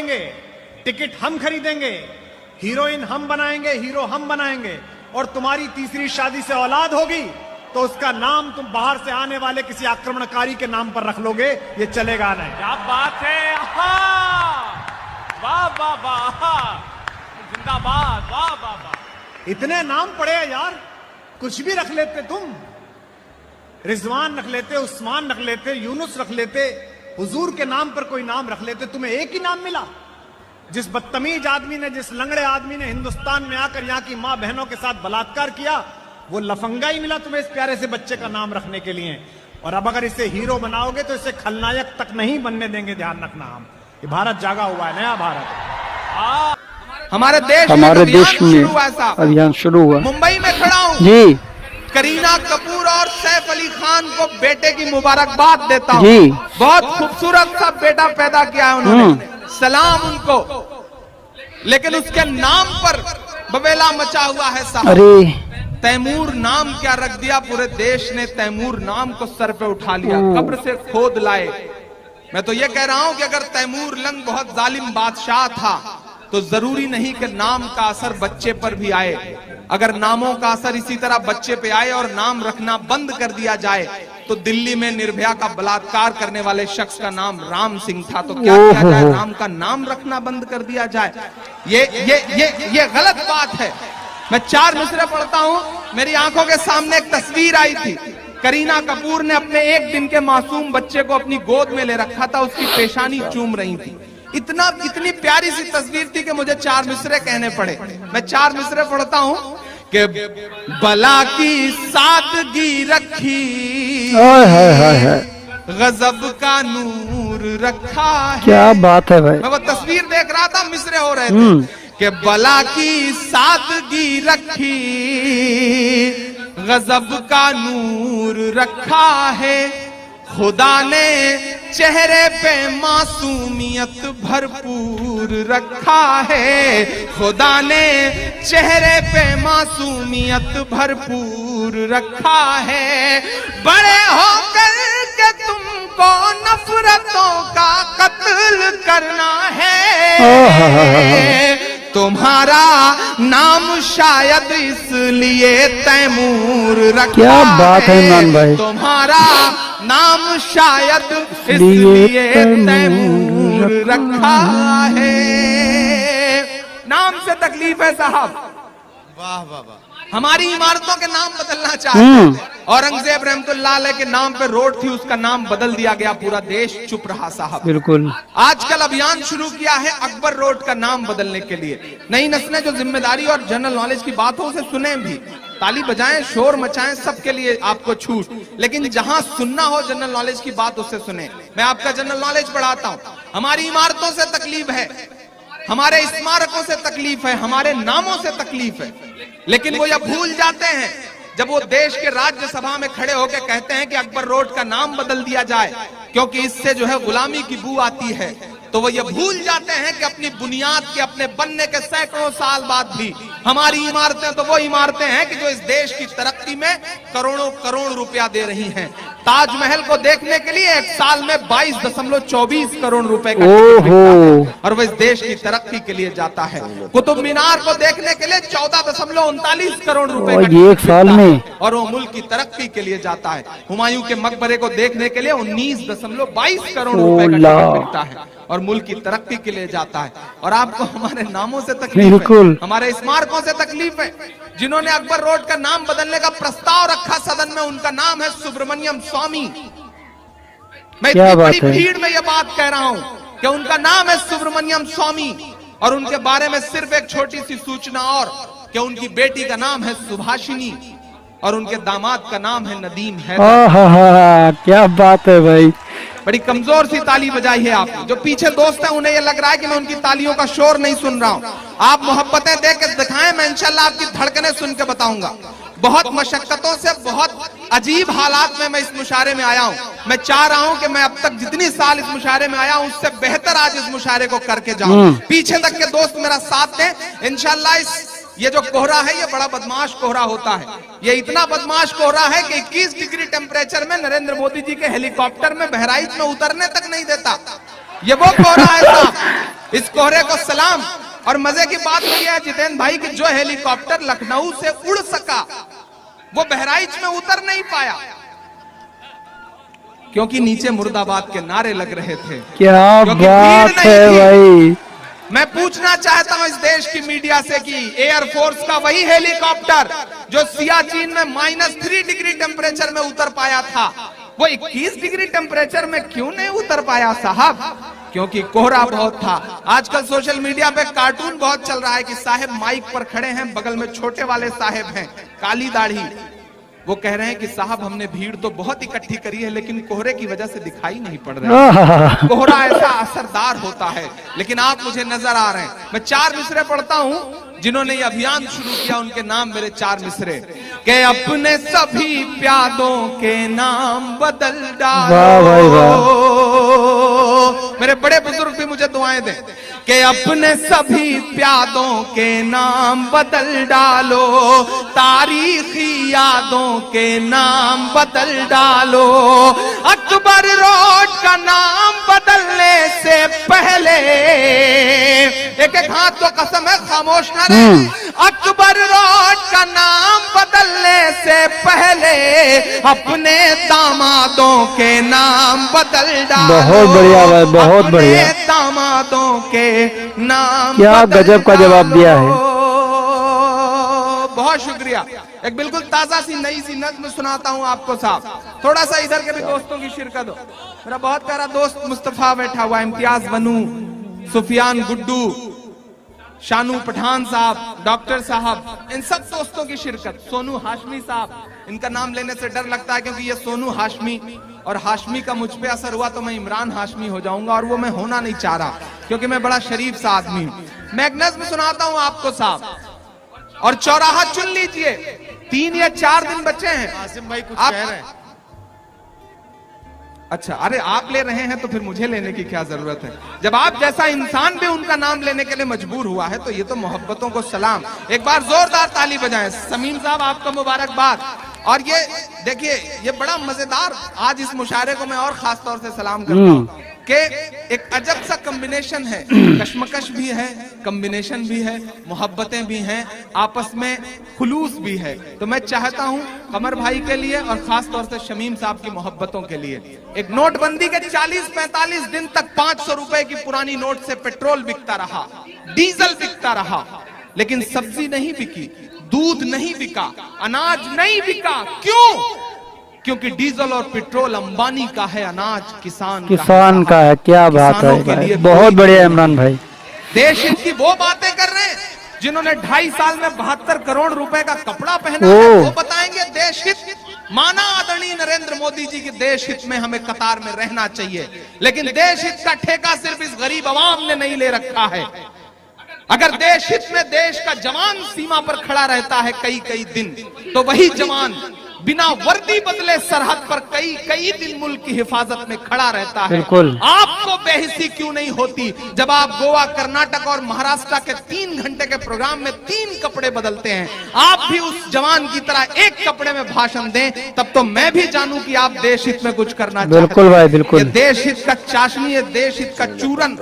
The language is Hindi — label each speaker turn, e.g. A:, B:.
A: देंगे, टिकट हम खरीदेंगे, हीरोइन हम बनाएंगे, हीरो हम बनाएंगे, और तुम्हारी तीसरी शादी से औलाद होगी तो उसका नाम तुम बाहर से आने वाले किसी आक्रमणकारी के नाम पर रख लोगे, ये चलेगा नहीं।
B: क्या बात है, वाह वाह वाह, जिंदाबाद, वाह वाह वाह।
A: इतने नाम पड़े यार, कुछ भी रख लेते तुम, रिजवान रख लेते, उस्मान रख लेते, यूनुस रख लेते, हुजूर के नाम पर कोई नाम रख लेते, तुम्हें एक ही नाम मिला। जिस बदतमीज आदमी ने, जिस लंगड़े आदमी ने हिंदुस्तान में आकर यहां की मां बहनों के साथ बलात्कार किया, वो लफंगा ही मिला तुम्हें इस प्यारे से बच्चे का नाम रखने के लिए। और अब अगर इसे हीरो बनाओगे तो इसे खलनायक तक नहीं बनने देंगे, ध्यान रखना। हम ये भारत जागा हुआ है, नया भारत।
C: हमारे देश में
D: अभियान शुरू हुआ।
C: मुंबई में खड़ा हूँ
D: जी,
C: करीना कपूर और सैफ अली खान को बेटे की मुबारकबाद देता हूँ।
D: जी,
C: बहुत खूबसूरत सा बेटा पैदा किया है उन्होंने, सलाम उनको। लेकिन उसके नाम पर बवेला मचा हुआ है साहब।
D: अरे
C: तैमूर नाम क्या रख दिया, पूरे देश ने तैमूर नाम को सर पे उठा लिया, कब्र से खोद लाए। मैं तो ये कह रहा हूं कि अगर तैमूर लंग बहुत जालिम बादशाह था तो जरूरी नहीं कि नाम का असर बच्चे पर भी आए। अगर नामों का असर इसी तरह बच्चे पे आए और नाम रखना बंद कर दिया जाए, तो दिल्ली में निर्भया का बलात्कार करने वाले शख्स का नाम राम सिंह था, तो क्या किया जाए, राम का नाम रखना बंद कर दिया जाए? ये गलत बात है। मैं 4 मिसरे पढ़ता हूं, मेरी आंखों के सामने एक तस्वीर आई थी। करीना कपूर ने अपने 1 दिन के मासूम बच्चे को अपनी गोद में ले रखा था, उसकी पेशानी चूम रही थी। इतनी प्यारी सी तस्वीर थी कि मुझे 4 मिसरे कहने पड़े। मैं 4 मिसरे पढ़ता हूं कि बला की सादगी रखी, गजब का नूर रखा है।
D: क्या बात है भाई।
C: मैं वो तस्वीर देख रहा था, मिसरे हो रहे थे कि बला की सादगी रखी, गजब का नूर रखा है, खुदा ने चेहरे पे मासूमियत भरपूर रखा है, खुदा ने चेहरे पे मासूमियत भरपूर रखा है। बड़े होकर के तुमको नफरतों का कत्ल करना है, तुम्हारा नाम शायद इसलिए तैमूर रखा।
D: क्या बात है इमरान भाई।
C: तुम्हारा नाम शायद इसलिए तैमूर रखा है। नाम से तकलीफ है साहब। वाह वाह वाह। हमारी इमारतों के नाम बदलना चाहते हैं। औरंगजेब रहमतुल्लाह अलैह के नाम पे रोड थी, उसका नाम बदल दिया गया, पूरा देश चुप रहा साहब।
D: बिल्कुल।
C: आजकल अभियान शुरू किया है अकबर रोड का नाम बदलने के लिए। नई नस्लें जो जिम्मेदारी और जनरल नॉलेज की बात हो उसे सुने भी, ताली बजाएं, शोर मचाएं, सबके लिए आपको छूट। लेकिन जहां सुनना हो जनरल नॉलेज की बात उससे सुने। मैं आपका जनरल नॉलेज बढ़ाता हूं। हमारी इमारतों से तकलीफ है, हमारे स्मारकों से तकलीफ है, हमारे नामों से तकलीफ है, लेकिन वो यह भूल जाते हैं जब वो देश के राज्यसभा में खड़े होकर कहते हैं कि अकबर रोड का नाम बदल दिया जाए क्योंकि इससे जो है गुलामी की बू आती है, तो वो ये भूल जाते हैं कि अपनी बुनियाद के, अपने बनने के सैकड़ों साल बाद भी हमारी इमारतें तो वो इमारतें हैं कि जो इस देश की तरक्की में करोड़ों करोड़ रुपया दे रही हैं। ताजमहल को देखने के लिए एक साल में 22.24 करोड़ रुपए का और वो इस देश की तरक्की के लिए जाता है। कुतुब मीनार को देखने के लिए 14.39 करोड़ रुपए का
D: एक साल में,
C: और वो मुल्क की तरक्की के लिए जाता है। हुमायूं के मकबरे को देखने के लिए 19.22 करोड़ रुपए का टिकट मिलता है और मुल्क की तरक्की के लिए जाता है। और आपको हमारे नामों से तकलीफ है, हमारे स्मारकों से तकलीफ है। जिन्होंने अकबर रोड का नाम बदलने का प्रस्ताव रखा सदन में, उनका नाम है सुब्रमण्यम स्वामी। मैं इतनी बड़ी भीड़ में यह बात कह रहा हूं कि उनका नाम है सुब्रमण्यम स्वामी और उनके बारे में सिर्फ एक छोटी सी सूचना और कि उनकी बेटी का नाम है सुभाषिनी और उनके दामाद का नाम है नदीम है।
D: क्या बात है भाई।
C: बड़ी कमजोर सी ताली बजाई है आपने। जो पीछे दोस्त हैं उन्हें यह लग रहा है कि मैं उनकी तालियों का शोर नहीं सुन रहा हूं। आप मोहब्बतें देख के दिखाएं, मैं इंशाल्लाह आपकी धड़कनें सुन के बताऊंगा। बहुत मशक्कतों से, बहुत अजीब हालात में मैं इस मुशायरे में आया हूं। मैं चाह रहा हूं कि मैं अब तक जितनी साल इस मुशायरे में आया हूं उससे बेहतर आज इस मुशायरे को करके जाऊं। पीछे तक के दोस्त मेरा साथ दें इंशाल्लाह। ये जो कोहरा है ये बड़ा बदमाश कोहरा होता है। ये इतना बदमाश कोहरा है कि 21 डिग्री टेम्परेचर में नरेंद्र मोदी जी के हेलीकॉप्टर में बहराइच में उतरने तक नहीं देता। ये वो कोहरा है साहब। इस कोहरे को सलाम। और मजे की बात हुई है जितेंद्र भाई कि जो हेलीकॉप्टर लखनऊ से उड़ सका वो बहराइच में उतर नहीं पाया, क्योंकि नीचे मुर्दाबाद के नारे लग रहे थे।
D: क्या बात है भाई।
C: मैं पूछना चाहता हूं इस देश की मीडिया से कि एयरफोर्स का वही हेलीकॉप्टर जो सियाचिन में -3 डिग्री टेम्परेचर में उतर पाया था, वो 21 डिग्री टेम्परेचर में क्यों नहीं उतर पाया साहब? क्योंकि कोहरा बहुत था। आजकल सोशल मीडिया पे कार्टून बहुत चल रहा है कि साहब माइक पर खड़े हैं, बगल में छोटे वाले साहब हैं, काली दाढ़ी, वो कह रहे हैं कि साहब हमने भीड़ तो बहुत इकट्ठी करी है लेकिन कोहरे की वजह से दिखाई नहीं पड़ रहा है। कोहरा ऐसा असरदार होता है, लेकिन आप मुझे नजर आ रहे हैं। मैं 4 मिसरे पढ़ता हूं जिन्होंने ये अभियान शुरू किया, उनके नाम मेरे 4 मिसरे के अपने सभी प्यादों के नाम बदल डालो। मेरे बड़े बुजुर्ग भी मुझे दुआएं दें कि अपने सभी प्यादों के नाम बदल डालो, तारीखी यादों के नाम बदल डालो। अकबर रोड का नाम बदलने से पहले, एक एक हाथ तो कसम है खामोश ना रहे, अकबर रोड का नाम बदलने से पहले अपने दामादों के नाम बदल डालो।
D: बहुत बढ़िया भाई, बहुत बढ़िया।
C: दामादों के नाम
D: क्या गजब का जवाब दिया है।
C: बहुत शुक्रिया। एक बिल्कुल ताजा सी नई सी नज़्म सुनाता हूं आपको साहब। थोड़ा सा इधर के भी दोस्तों की शिरकत हो। मेरा बहुत प्यारा दोस्त मुस्तफा बैठा हुआ, इम्तियाज बनू, सुफियान गुड्डू, शानू पठान साहब, डॉक्टर साहब, इन सब दोस्तों की शिरकत। सोनू हाशमी साहब, इनका नाम लेने से डर लगता है क्योंकि ये सोनू हाशमी और हाशमी का मुझ पे असर हुआ तो मैं इमरान हाशमी हो जाऊंगा, और वो मैं होना नहीं चाह रहा क्योंकि मैं बड़ा शरीफ सा आदमी हूं। मैं एक नज़्म सुनाता हूं आपको साहब, और चौराहा चुन लीजिए। 3 या 4 दिन बचे हैं।
A: आसिम भाई कुछ
C: आप
A: कह रहे हैं।
C: अच्छा, अरे आप ले रहे हैं तो फिर मुझे लेने की क्या जरूरत है? जब आप जैसा इंसान भी उनका नाम लेने के लिए मजबूर हुआ है तो ये तो मोहब्बतों को सलाम। एक बार जोरदार ताली बजाएं। समीम साहब आपको मुबारकबाद। और ये देखिए, ये बड़ा मजेदार, आज इस मुशायरे को मैं और खास तौर से सलाम करता हूं कि एक अजब सा कॉम्बिनेशन है, कश्मकश भी है, कॉम्बिनेशन भी है, मोहब्बतें भी हैं, आपस में खुलूस भी है। तो मैं चाहता हूं कमर भाई के लिए और खास तौर से शमीम साहब की मोहब्बतों के लिए, एक नोटबंदी के 40-45 दिन तक 500 रुपए की पुरानी नोट से पेट्रोल बिकता रहा, डीजल बिकता रहा, लेकिन सब्जी नहीं बिकी, दूध नहीं बिका, अनाज नहीं बिका। क्यों? क्योंकि डीजल और पेट्रोल अंबानी का है, अनाज किसान
D: का है। क्या बात है भाई, बहुत बढ़िया इमरान भाई।
C: देश हित की वो बातें कर रहे हैं जिन्होंने 2.5 साल में 72 करोड़ रुपए का कपड़ा पहना है, वो बताएंगे देश हित। माना आदरणीय नरेंद्र मोदी जी के देश हित में हमें कतार में रहना चाहिए, लेकिन देश हित का ठेका सिर्फ इस गरीब अवाम ने नहीं ले रखा है। अगर देश हित में देश का जवान सीमा पर खड़ा रहता है कई दिन, तो वही जवान बिना वर्दी बदले सरहद पर कई दिन मुल्क की हिफाजत में खड़ा रहता है। आपको बेहिसी क्यों नहीं होती जब आप गोवा, कर्नाटक और महाराष्ट्र के 3 घंटे के प्रोग्राम में 3 कपड़े बदलते हैं? आप भी उस जवान की तरह एक कपड़े में भाषण दें, तब तो मैं भी जानूं कि आप देश हित में कुछ करना चाहते हैं।
D: बिल्कुल भाई, बिल्कुल।
C: देश हित का चाशनी है, देश हित का चूरन